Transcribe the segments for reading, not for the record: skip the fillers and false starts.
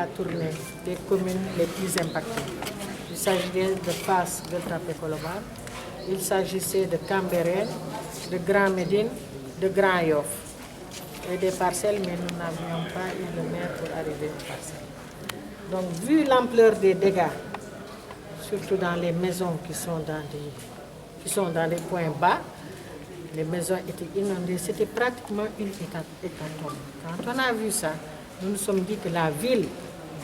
la tournée des communes les plus impactées. Il s'agissait de Fass, de Tapé-Colobane, il s'agissait de Cambérène, de Grand Médine, de Grand Yoff et des parcelles, mais nous n'avions pas eu le maire pour arriver aux parcelles. Donc, vu l'ampleur des dégâts, surtout dans les maisons qui sont dans des points bas, les maisons étaient inondées, c'était pratiquement une hécatombe. Quand on a vu ça, nous nous sommes dit que la ville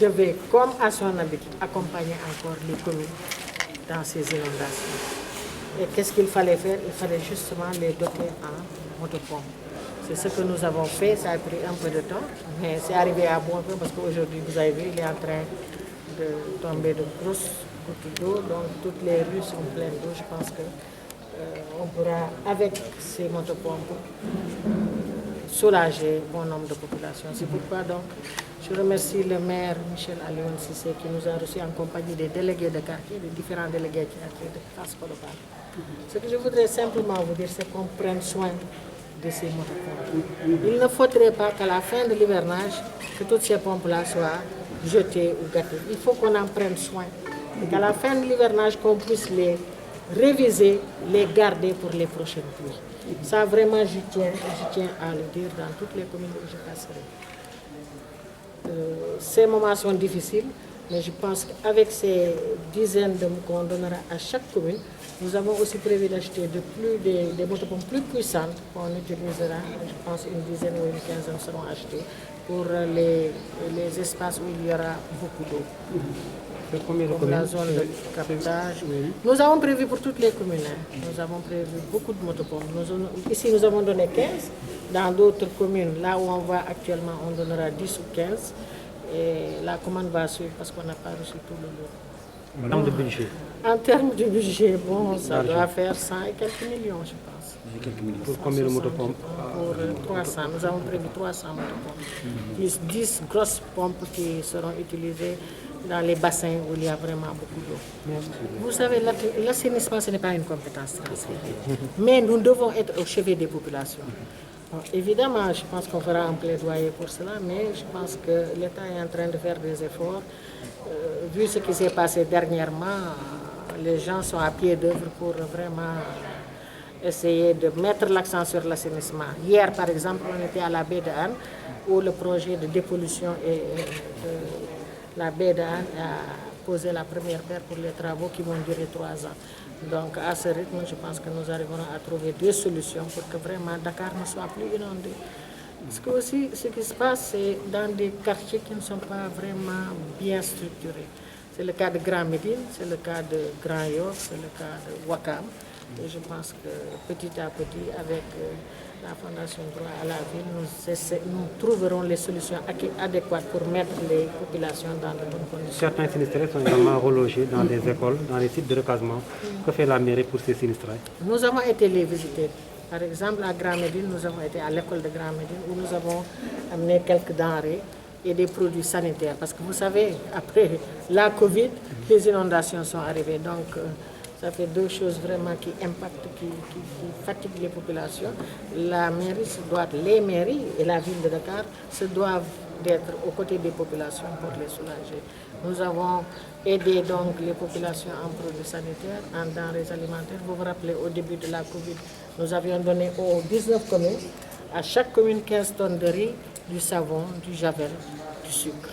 devait, comme à son habitude, accompagner encore les communes dans ces inondations. Et qu'est-ce qu'il fallait faire? Il fallait justement les doter en motopompes. C'est ce que nous avons fait, ça a pris un peu de temps, mais c'est arrivé à bon point parce qu'aujourd'hui, vous avez vu, il est en train de tomber de grosses gouttes d'eau, donc toutes les rues sont pleines d'eau. Je pense que on pourra, avec ces motopompes, soulager bon nombre de populations. C'est pourquoi donc je remercie le maire Michel Alioune Cissé qui nous a reçus en compagnie des délégués de quartier, des différents délégués de quartier de Fass-Colobane. Ce que je voudrais simplement vous dire, c'est qu'on prenne soin de ces motopompes. Il ne faudrait pas qu'à la fin de l'hivernage, que toutes ces pompes-là soient jetées ou gâtées. Il faut qu'on en prenne soin et qu'à la fin de l'hivernage, qu'on puisse les réviser, les garder pour les prochaines pluies. Ça vraiment, je tiens à le dire dans toutes les communes où je passerai. Ces moments sont difficiles, mais je pense qu'avec ces dizaines de qu'on donnera à chaque commune, nous avons aussi prévu d'acheter des motopompes plus puissantes qu'on utilisera. Je pense une dizaine ou une quinzaine seront achetées pour les espaces où il y aura beaucoup d'eau. Comme la zone de captage. Nous avons prévu pour toutes les communes. Nous avons prévu beaucoup de motopompes. Ici, nous avons donné 15. Dans d'autres communes, là où on va actuellement, on donnera 10 ou 15. Et la commande va suivre parce qu'on n'a pas reçu tout le lot. En termes de budget? En termes de budget, bon, ça doit faire 100 et quelques millions, je pense. Pour combien de motopompes? Pour 300. Nous avons prévu 300 motopompes. Plus 10 grosses pompes qui seront utilisées dans les bassins où il y a vraiment beaucoup d'eau. Vous savez, l'assainissement, ce n'est pas une compétence transférée. Mais nous devons être au chevet des populations. Bon, évidemment, je pense qu'on fera un plaidoyer pour cela, mais je pense que l'État est en train de faire des efforts. Vu ce qui s'est passé dernièrement, les gens sont à pied d'œuvre pour vraiment essayer de mettre l'accent sur l'assainissement. Hier, par exemple, on était à la baie de Hann, où le projet de dépollution et la baie de Hann a posé la première pierre pour les travaux qui vont durer 3 ans. Donc, à ce rythme, je pense que nous arriverons à trouver des solutions pour que vraiment Dakar ne soit plus inondé. Parce que aussi, ce qui se passe, c'est dans des quartiers qui ne sont pas vraiment bien structurés. C'est le cas de Grand Médine, c'est le cas de Grand Yoff, c'est le cas de Ouakam. Et je pense que petit à petit, avec la Fondation Droit à la Ville, nous trouverons les solutions adéquates pour mettre les populations dans de bonnes conditions. Certains sinistrés sont également relogés dans des écoles, dans les sites de recasement. Que fait la mairie pour ces sinistrés? Nous avons été les visiter. Par exemple, à Grand Médine, nous avons été à l'école de Grand Médine où nous avons amené quelques denrées et des produits sanitaires. Parce que vous savez, après la Covid, les inondations sont arrivées. Donc, ça fait 2 choses vraiment qui impactent, qui fatiguent les populations. Les mairies et la ville de Dakar se doivent d'être aux côtés des populations pour les soulager. Nous avons aidé donc les populations en produits sanitaires, en denrées alimentaires. Vous vous rappelez, au début de la Covid, nous avions donné aux 19 communes, à chaque commune 15 tonnes de riz, du savon, du javel, du sucre.